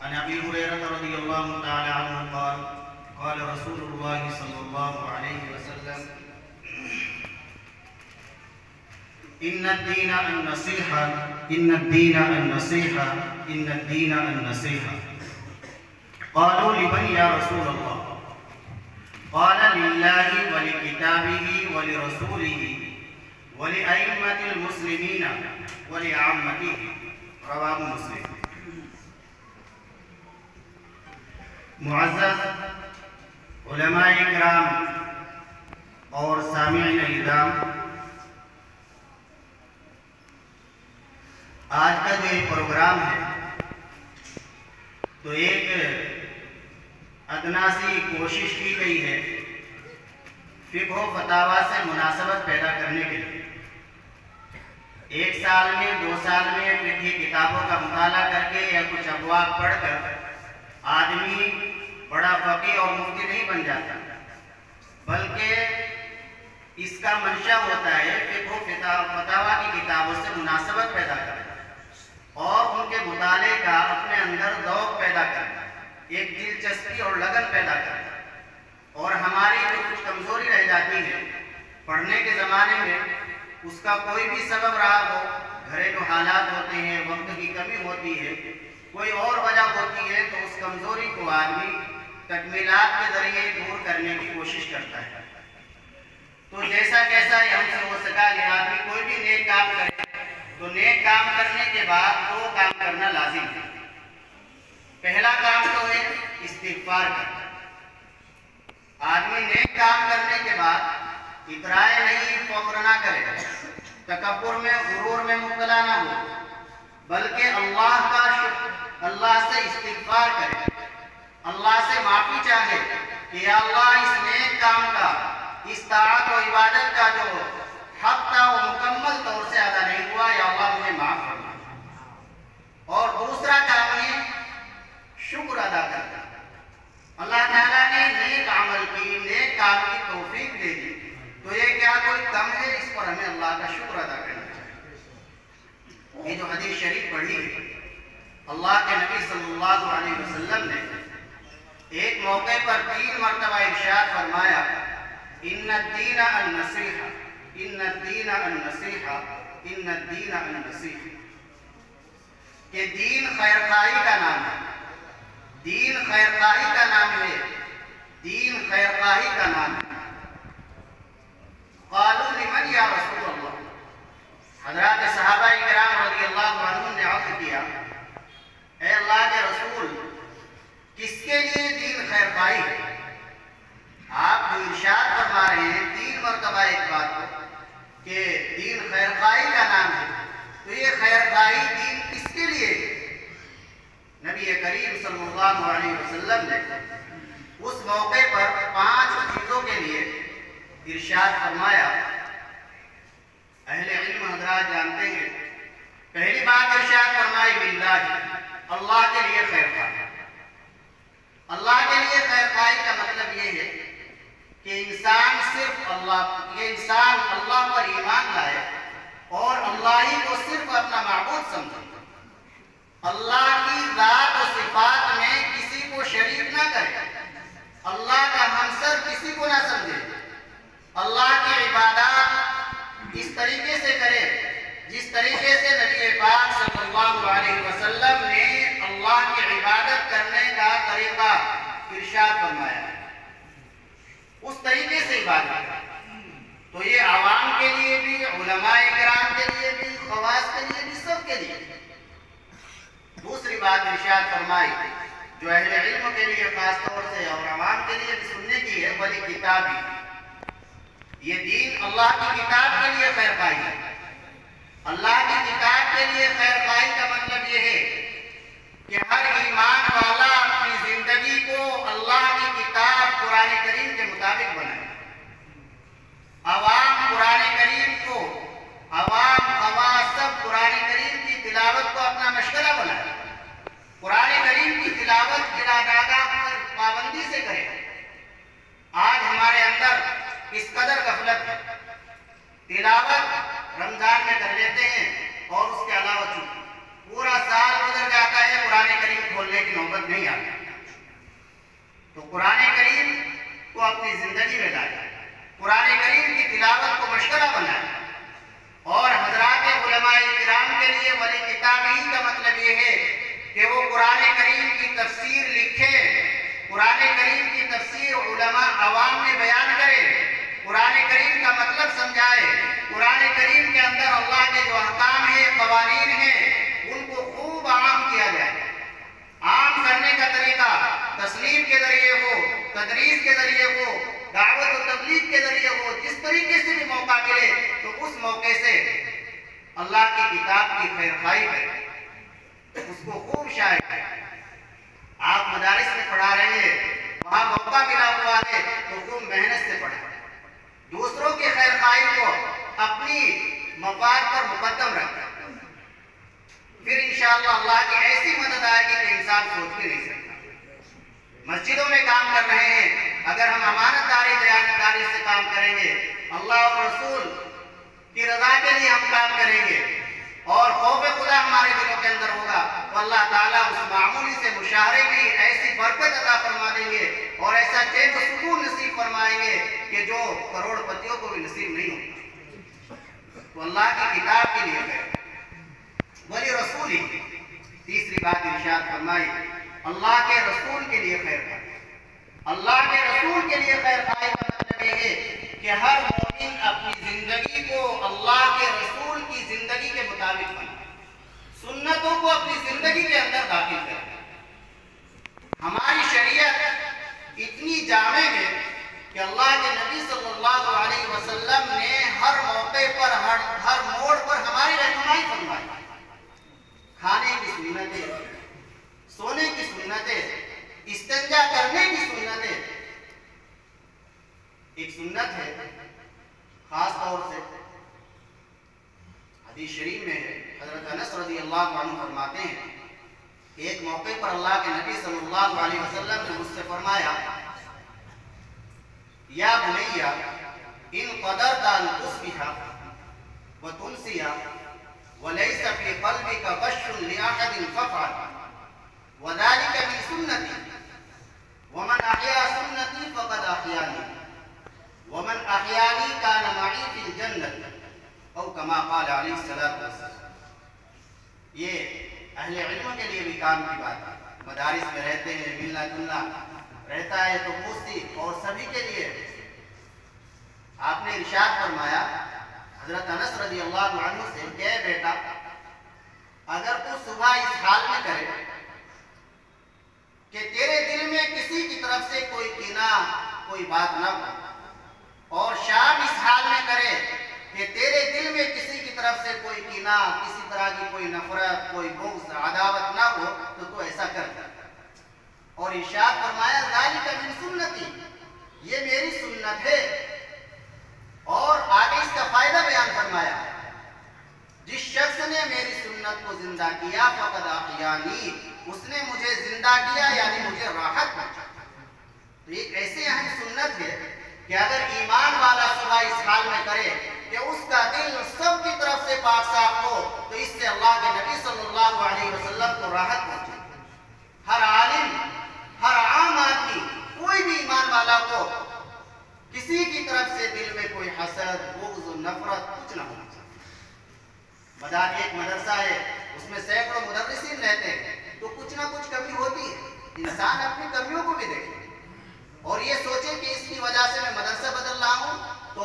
عن ابي هريره رضي الله تعالى عنه قال قال رسول الله صلى الله عليه وسلم ان الدين النصيحه ان الدين النصيحه ان الدين النصيحه قالوا لمن يا رسول الله قال لله ولكتابه ولرسوله ولأئمة المسلمين ولعامته رواه مسلم۔ معزز علماء کرام اور سامعین الکرام، آج کا جو یہ پروگرام ہے تو ایک ادنا سی کوشش کی گئی ہے فقہ و فتاوی سے مناسبت پیدا کرنے کے لیے۔ ایک سال میں 2 سال میں فقہی کتابوں کا مطالعہ کر کے یا کچھ ابواب پڑھ کر آدمی بڑا فقیہ اور مفتی نہیں بن جاتا، بلکہ اس کا منشا ہوتا ہے فقہ و فتاوی کی کتابوں سے مناسبت پیدا کرنا اور ان کے مطالعے کا اپنے اندر ذوق پیدا کرنا، ایک دلچسپی اور لگن پیدا کرنا۔ اور ہماری جو کچھ کمزوری رہ جاتی ہے پڑھنے کے زمانے میں، اس کا کوئی بھی سبب رہا ہو، گھریلو حالات ہوتے ہیں، وقت کی کمی ہوتی ہے، کوئی اور وجہ ہوتی ہے، تو اس کمزوری کو آدمی تکمیلات کے ذریعے دور کرنے کی کوشش کرتا ہے۔ تو جیسا کیسا ہم سے ہو سکا کہ آدمی کوئی بھی نیک کام کرے تو نیک کام کرنے کے بعد 2 کام کرنا لازم ہے۔ پہلا کام تو ہے استغفار کرنا۔ آدمی نیک کام کرنے کے بعد اترائے نہیں، فخر نہ کرے، تکبر میں غرور میں مبتلا نہ ہو، بلکہ اللہ سے استغفار کرے، اللہ سے معافی چاہے کہ یا اللہ اس نیک کام کا، اس طاعت و عبادت کا جو حق تھا وہ مکمل طور سے ادا نہیں ہوا، یا اللہ مجھے معاف کرنا۔ اور دوسرا کام ہے شکر ادا کرنا۔ اللہ تعالیٰ نے نیک عمل کی، نیک کام کی توفیق دے دی، تو یہ کیا کوئی کم ہے؟ اس پر ہمیں اللہ کا شکر ادا کرنا چاہیے۔ یہ جو حدیث شریف پڑھی ہے، اللہ کے نبی صلی اللہ علیہ وسلم نے ایک موقع پر 3 مرتبہ ارشاد فرمایا، ان الدین النصیحہ، ان الدین النصیحہ، ان الدین النصیحہ، کہ دین خیرخواہی کا نام ہے، دین خیرخواہی کا نام ہے، دین خیرخواہی کا نام ہے۔ قالوا لمن یا رسول اللہ، حضرات صحابہ کرام رضی اللہ عنہم نے عرض کیا، اے اللہ کے رسول، کس کے لیے دین خیرخواہی ہے؟ آپ جو ارشاد فرما رہے ہیں 3 مرتبہ ایک بات کو کہ دین خیرخواہی کا نام ہے، تو یہ خیرخواہی دین کس کے لیے ہے؟ نبی کریم صلی اللہ علیہ وسلم نے اس موقع پر 5 چیزوں کے لیے ارشاد فرمایا۔ اہل علم حضرات جانتے ہیں، پہلی بات ارشاد فرمائی باللہ، اللہ کے لیے خیرخواہی۔ اللہ کے لیے خیرخواہی کا مطلب یہ ہے کہ انسان اللہ پر ایمان لائے اور اللہ ہی کو صرف اپنا معبود سمجھے، اللہ کی ذات و صفات میں کسی کو شریک نہ کرے، اللہ کا ہمسر کسی کو نہ سمجھے، اللہ کی عبادات اس طریقے سے کرے جس طریقے سے نبی پاک صلی اللہ علیہ وسلم نے اللہ کی عبادت کرنے کا طریقہ ارشاد فرمایا، اس طریقے سے عبادت۔ تو یہ عوام کے لیے بھی، علماء کرام کے لیے بھی، خواص کے لیے بھی، سب کے لیے۔ دوسری بات ارشاد فرمائی جو اہل علم کے لیے خاص طور سے اور عوام کے لیے بھی سننے کی ہے، ولی کتابی، یہ دین اللہ کی کتاب کے لیے خیرخواہی ہے۔ اللہ کی کتاب کے لیے خیرخواہی کا مطلب یہ ہے کہ ہر ایمان والا اپنی زندگی کو اللہ کی کتاب قرآن کریم کے مطابق بنائے۔ عوام قرآن کریم کو، عوام خواص سب قرآن کریم کی تلاوت کو اپنا مشغلہ بنائے، قرآن کریم کی تلاوت پر پابندی سے کرے۔ آج ہمارے اندر اس قدر غفلت ہے، تلاوت رمضان میں کر لیتے ہیں اور اس کے علاوہ چھٹی، پورا سال نہیں آتا، تو قرآن کریم کو اپنی زندگی میں لائے، قرآن کریم کی تلاوت کو مشغلہ بنائے، اور حضرات علماء کرام کے لیے ولی کتاب ہی کا مطلب یہ ہے کہ وہ قرآن کریم کی تفسیر لکھے، قرآن کریم کی تفسیر علماء عوام میں بیان کرے، قرآن کریم کا مطلب سمجھائے، قرآن کریم کے اندر اللہ کے جو احکام ہیں، قوانین ہیں، ان کو خوب عام کیا جائے۔ عام کرنے کا طریقہ تسلیم کے ذریعے ہو، تدریس کے ذریعے ہو، دعوت و تبلیغ کے ذریعے ہو، جس طریقے سے بھی موقع ملے تو اس موقع سے اللہ کی کتاب کی خیر خواہی کرے، اس کو خوب شائع کرے۔ آپ مدارس میں پڑھا رہے ہیں، وہاں موقع ملا ہوا ہے تو خوب محنت سے پڑھیں، دوسروں کی خیر خواہی کو اپنی مفاد پر مقدم رکھیں، پھر انشاءاللہ اللہ کی ایسی مدد آئے گی کہ انسان سوچ بھی نہیں سکتا۔ مسجدوں میں کام کر رہے ہیں، اگر ہم امانت داری دیانتداری سے کام کریں گے، اللہ اور رسول کی رضا کے لیے ہم کام کریں گے، اور خوف خدا ہمارے دلوں کے اندر ہوگا، تو اللہ تعالیٰ اس معمولی سے مشاہرے میں ایسی برکت عطا فرما دیں گے اور ایسا چین و سکون نصیب فرمائیں گے کہ جو کروڑ پتیوں کو بھی نصیب نہیں ہوگا۔ تو اللہ کی کتاب کے لیے ہے، ولی رسول ہی، تیسری بات ارشاد فرمائی، اللہ کے رسول کے لیے خیر خواہی۔ اللہ کے رسول کے لیے خیر خواہی کا مطلب یہ ہے کہ ہر مومن اپنی زندگی کو اللہ کے رسول کی زندگی کے مطابق بنائے، سنتوں کو اپنی زندگی کے اندر داخل کرے۔ ہماری شریعت اتنی جامع ہے کہ اللہ کے نبی صلی اللہ علیہ وسلم نے ہر موقع پر ہر موڑ پر ہماری رہنمائی فرمائی۔ کھانے کی سنتیں، سونے کی سنتیں، استنجا کرنے کی سنتیں۔ ایک سنت ہے خاص طور سے حدیث شریف میں ہے، حضرت انس رضی اللہ عنہ فرماتے ہیں کہ ایک موقع پر اللہ کے نبی صلی اللہ علیہ وسلم نے مجھ سے فرمایا، یا بنی ان قدرت ان تصبح وتمسی وليس في قلبك غش لأحد فافعل وذلك من سنتي ومن أحيا سنتي فقد أحياني ومن أحياني كان معي في الجنة أو كما قال عليه الصلاة والسلام۔ یہ اہل علم کے لیے بھی کام کی بات ہے، مدارس میں رہتے ہیں، ملنا جلنا رہتا ہے تو پوچھتی، اور سبھی کے لیے آپ نے ارشاد فرمایا حضرت انس رضی اللہ عنہ سے کہ اے بیٹا، اگر تو صبح اس حال میں کرے کہ تیرے دل میں کسی کی طرف سے کوئی کینہ، کوئی بات نہ ہو، اور شام اس حال میں کرے کہ تیرے دل میں کسی کی طرف سے کوئی کینہ، کسی طرح کی کوئی نفرت، کوئی بغض، عداوت نہ ہو، تو ایسا کر دے۔ اور ارشاد فرمایا ذالک من سنتی، یہ میری سنت ہے۔ اور آگے اس کا فائدہ بیان فرمایا، جس شخص نے میری سنت کو زندہ کیا فقد احیانی، اس نے مجھے زندہ کیا یعنی مجھے راحت پہنچا۔ تو ایک ایسی اہم سنت ہے کہ اگر ایمان والا صبح اس حال میں کرے کہ اس کا دل سب کی طرف سے پاک صاف ہو، تو اس سے اللہ کے نبی صلی اللہ علیہ وسلم کو راحت پہنچے۔ ہر عالم، ہر عام آدمی، کوئی بھی ایمان والا کو کسی کی طرف سے دل میں کوئی حسد، بغض و نفرت کچھ نہ ہونا چاہیے۔ ایک مدرسہ ہے، اس میں سینکڑوں مدرسین رہتے ہیں، تو کچھ نہ کچھ کمی ہوتی ہے، انسان اپنی کمیوں کو بھی دیکھے اور یہ سوچے کہ اس کی وجہ سے میں مدرسہ بدل رہا ہوں، تو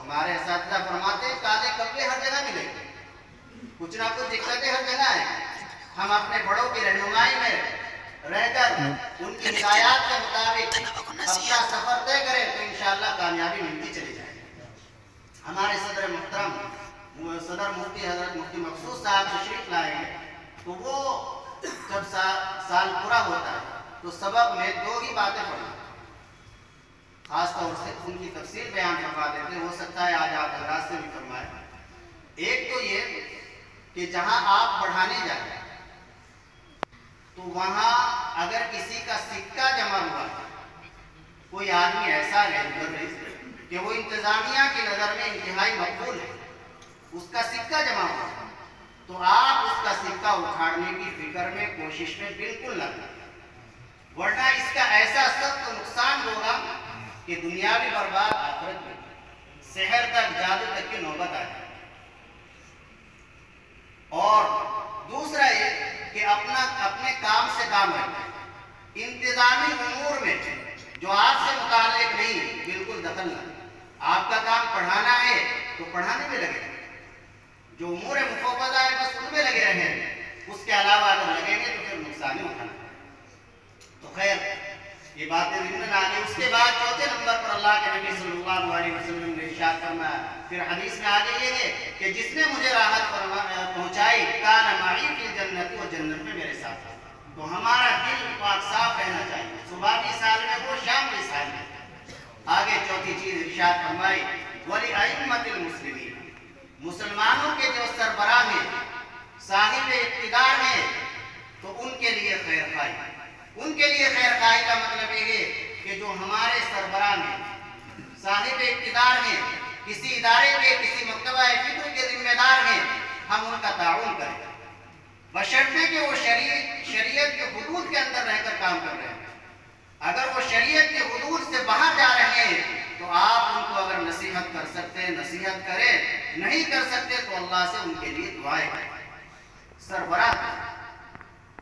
ہمارے اساتذہ فرماتے ہیں کالے کپڑے ہر جگہ ملیں گے، کچھ نہ کچھ دقتیں ہر جگہ ہیں۔ ہم اپنے بڑوں کی رہنمائی میں رہ کر ان کی ہدایات کے مطابق اپنا سفر طے کریں تو انشاءاللہ کامیابی ملتی چلی جائے گی۔ ہمارے صدر محترم صدر مفتی حضرت مفتی مقصود صاحب تشریف لائے ہیں، تو وہ جب سال پورا ہوتا ہے تو سبق میں دو ہی باتیں پڑھیں، خاص طور سے ان کی تفصیل بیان فرما دیتے، ہو سکتا ہے آج آپ حضرات سے بھی فرمائیں۔ ایک تو یہ کہ جہاں آپ پڑھانے جائیں تو وہاں اگر کسی کا سکہ جمع ہوا ہے، کوئی آدمی ایسا ہے کہ وہ انتظامیہ کی نظر میں انتہائی مقبول ہے، اس کا سکہ جمع ہوا ہے، تو آپ اس کا سکہ اکھاڑنے کی فکر میں، کوشش میں بالکل نہ کریں۔ کہ دنیا بھی برباد آخرت بھی، سحر تک جادو تک کی نوبت آ جائے۔ اور دوسرا یہ کہ اپنے کام سے کام رکھیں، انتظامی امور میں جو آپ سے متعلق نہیں بالکل دخل نہ۔ آپ کا کام پڑھانا ہے تو پڑھانے میں لگے، جو امور مفوضہ ہے بس ان میں لگے رہیں، اس کے علاوہ اگر لگیں گے تو پھر نقصان ہی اٹھانا۔ تو خیر یہ باتیں ضمن آ گئی۔ اس کے بعد چوتھے نمبر پر اللہ کے نبی صلی اللہ علیہ وسلم نے ارشاد فرمایا، پھر حدیث میں آگے یہ ہے کہ جس نے مجھے راحت پہنچائی کان معی فی الجنت، وہ جنت میں میرے ساتھ ہے۔ تو ہمارا دل پاک صاف رہنا چاہیے، صبح بھی سال میں وہ، شام بھی سال میں۔ آگے چوتھی چیز ارشاد فرمائی وَلِأَئِمَّةِ الْمُسْلِمِينَ، مسلمانوں کے جو سربراہ ہیں، صاحب اقتدار ہیں، تو ان کے لیے خیر خواہی۔ ان کے لیے خیر خواہی کا مطلب یہ ہے کہ جو ہمارے سربراہ ہیں، صاحب اقتدار ہیں، کسی ادارے کے، کسی مکتبہ فکر کے ذمہ دار ہیں، ہم ان کا تعاون کریں، بشرطے کہ وہ شریعت کے حدود کے اندر رہ کر کام کر رہے ہیں۔ اگر وہ شریعت کے حدود سے باہر جا رہے ہیں تو آپ ان کو اگر نصیحت کر سکتے ہیں نصیحت کریں، نہیں کر سکتے تو اللہ سے ان کے لیے دعائیں کریں۔ سربراہ،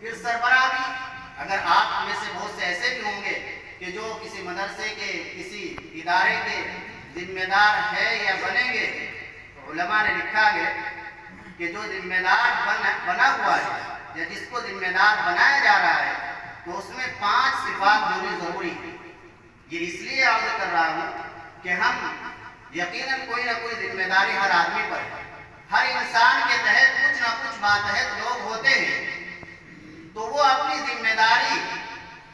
پھر سربراہ بھی اگر آپ میں سے بہت سے ایسے بھی ہوں گے کہ جو کسی مدرسے کے، کسی ادارے کے ذمہ دار ہے یا بنیں گے، تو علماء نے لکھا ہے کہ جو ذمہ دار بنا ہوا ہے یا جس کو ذمہ دار بنایا جا رہا ہے تو اس میں 5 صفات ہونی ضروری ہے۔ یہ اس لیے عرض کر رہا ہوں کہ ہم یقیناً کوئی نہ کوئی ذمہ داری ہر آدمی پر ہے، ہر انسان کے تحت کچھ نہ کچھ ماتحت لوگ ہوتے ہیں، تو وہ اپنی ذمہ داری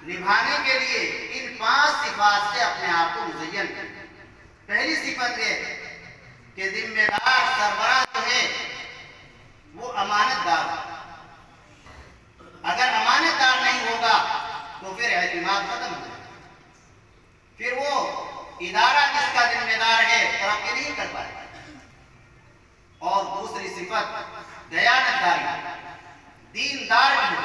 نبھانے کے لیے ان 5 صفات سے اپنے آپ کو مزین کریں۔ پہلی صفت ہے کہ ذمہ دار سربراہ جو ہے وہ امانت دار ہے۔ اگر امانت دار نہیں ہوگا تو پھر اعتماد ختم ہو جائے، پھر وہ ادارہ جس کا ذمہ دار ہے ترقی نہیں کر پائے۔ اور دوسری صفت دیانتداری، دیندار بھی ہو۔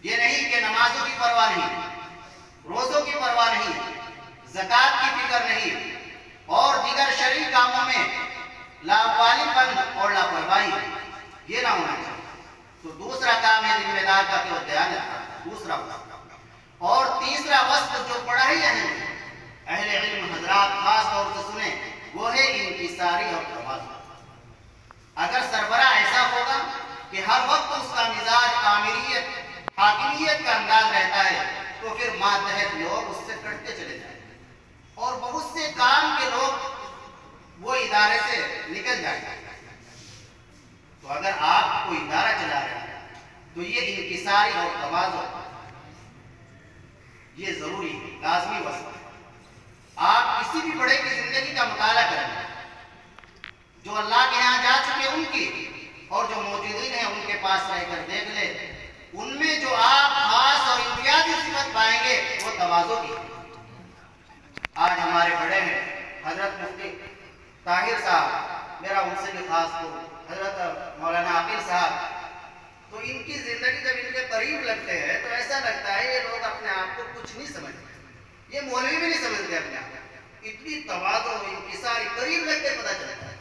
یہ نہیں کہ نمازوں کی پرواہ نہیں، روزوں کی پرواہ نہیں، زکوٰۃ کی فکر نہیں، اور دیگر شرعی کاموں میں لاپرواہی پن اور لاپرواہی، یہ نہ ہونا چاہیے۔ تو دوسرا کام ہے ذمہ دار کا کہ وہ دیانت، دوسرا وصف۔ اور تیسرا وصف جو بڑا ہی اہم ہے، اہل علم حضرات خاص طور سے سنیں، وہ ہے انکساری اور تواضع۔ اگر سربراہ ایسا ہوگا کہ ہر وقت اس کا مزاج آمریت، حاکمیت کا انداز رہتا ہے، تو پھر ماتحت لوگ اس سے کٹتے چلے جائیں گے، اور بہت سے کام کے لوگ وہ ادارے سے نکل جائیں گے۔ تو اگر آپ کو ادارہ چلا رہے ہیں تو یہ انکساری اور تواضع یہ ضروری ہے، لازمی وصف ہے۔ آپ کسی بھی بڑے کی زندگی کا مطالعہ کریں، جو اللہ کے یہاں جا چکے ان کی اور جو موجودین ہیں ان کے پاس رہ کر دیکھ لیں، ان میں جو آپ خاص اور امتیازی صفت پائیں گے وہ تواضع کی۔ آج ہمارے بڑے ہیں حضرت مفتی طاہر صاحب، میرا ان سے بھی خاص کو حضرت مولانا عاقل صاحب، تو ان کی زندگی جب ان کے قریب لگتے ہیں تو ایسا لگتا ہے یہ لوگ اپنے آپ کو کچھ نہیں سمجھتے، یہ مولوی بھی نہیں سمجھتے اپنے آپ کو، اتنی تواضع انکساری قریب لگتے پتہ چلتا ہے۔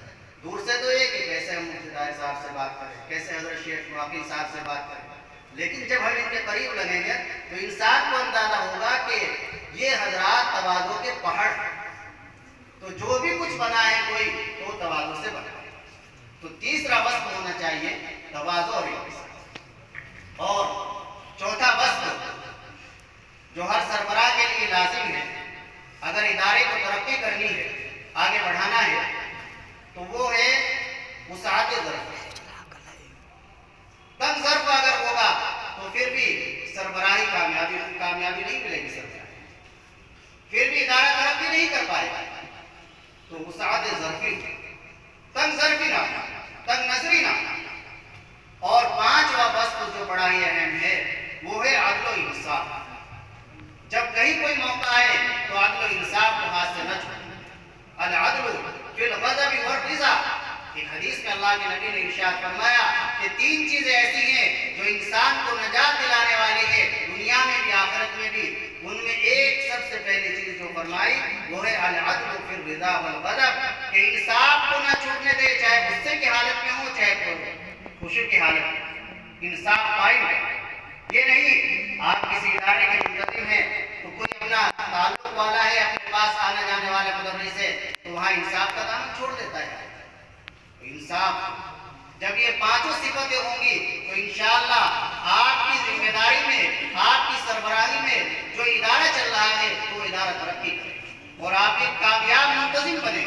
دور سے تو یہ کہ کیسے ہم مفتی طاہر صاحب سے بات کریں، کیسے حضرت شیخ عاقل صاحب سے بات کریں، لیکن جب ہم ان کے قریب لگیں گے تو انسان کو اندازہ ہوگا کہ یہ حضرات تواضع کے پہاڑ ہیں۔ تو جو بھی کچھ بنا ہے کوئی تو تواضع سے بنا ہے۔ تو تیسرا وصف ہونا چاہیے تواضع اور انکسار۔ اور چوتھا وصف جو ہر سربراہ کے لیے لازم ہے، اگر ادارے کو ترقی کرنی ہے، آگے بڑھانا ہے، تو وہ ہے وسعت ظرف۔ تنگ ظرف اگر ہوگا تو پھر بھی سربراہی کامیابی نہیں ملے گی، سربراہی پھر بھی ادارہ ترقی نہیں کر پائے گا۔ تو وسعت ظرفی، تنگ ظرفی نہ، تنگ نظری نہ۔ اور پانچواں وصف جو بڑا ہی اہم ہے وہ ہے عدل و انصاف۔ جب کہیں کوئی موقع آئے تو عدل و انصاف کو ہاتھ سے نہ چھوڑیں۔ العدل فی الغضب والرضا، ایک حدیث میں اللہ کے نبی نے ارشاد فرمایا کہ 3 چیزیں ایسی ہیں جو انسان کو نجات دلانے والی ہے، دنیا میں بھی آخرت میں بھی۔ ان میں ایک سب سے پہلی چیز جو فرمائی وہ ہے العدل فی الرضا والغضب، کہ انصاف کو نہ چھوٹنے دے، چاہے غصے کی حالت میں ہو چاہے خوشی کی حالت میں، انصاف قائم ہے۔ یہ نہیں آپ کسی ادارے کے منتظم ہیں تو کوئی اپنا تعلق والا ہے، اپنے پاس آنے جانے والے مدرس سے، تو وہاں انصاف کا دامن چھوڑ دیتا ہے۔ انصاف جب یہ پانچوں صفتیں ہوں گی تو انشاءاللہ آپ کی ذمہ داری میں، آپ کی سربراہی میں جو ادارہ چل رہا ہے وہ ادارہ ترقی کرے اور آپ ایک کامیاب منتظم بنے۔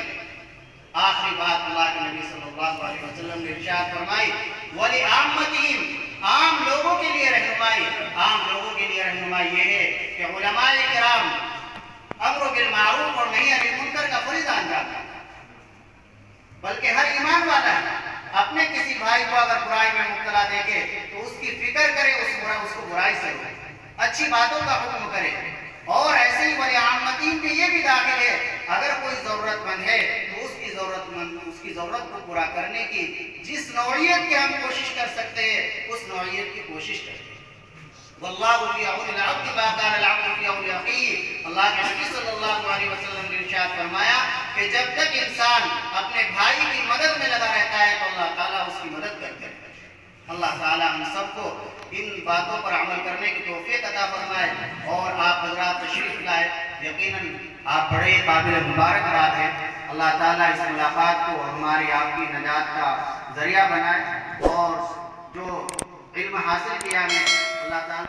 آخری بات اللہ کے نبی صلی اللہ علیہ وسلم نے ارشاد فرمائی وَلِعَامَّتِهِمْ، عام لوگوں کے لیے رہنمائی، عام لوگوں کے لیے رہنمائی یہ ہے کہ علماء کرام امر بالمعروف اور نہی عن المنکر کا فریضہ انجام دیں، بلکہ ہر ایمان والا ہے اپنے کسی بھائی کو اگر برائی میں مبتلا دیکھے تو اس کی فکر کرے، اس کو برائی سے روکے، اچھی باتوں کا حکم کرے۔ اور ایسے ہی وَلِعَامَّتِهِمْ کے یہ بھی داخل ہے اگر کوئی ضرورت مند ہے تو اس کی ضرورت کو پورا کرنے کی جس نوعیت کی ہم کوشش کر سکتے ہیں اس نوعیت کی کوشش کریں۔ واللہ فی عون العبد ما کان العبد فی عون اخیہ، اللہ کے نبی صلی اللہ علیہ وسلم نے ارشاد فرمایا کہ جب تک انسان اپنے بھائی کی مدد میں لگا رہتا ہے تو اللہ تعالیٰ اس کی مدد کرتے ہیں۔ اللہ تعالیٰ ہم سب کو ان باتوں پر عمل کرنے کی توفیق عطا فرمائے اور آپ حضرات تشریف لائے، یقیناً آپ بڑے قابل مبارکباد ہیں۔ اللہ تعالیٰ اس ملاقات کو ہماری آپ کی نجات کا ذریعہ بنائے اور جو علم حاصل کیا ہے اللہ تعالیٰ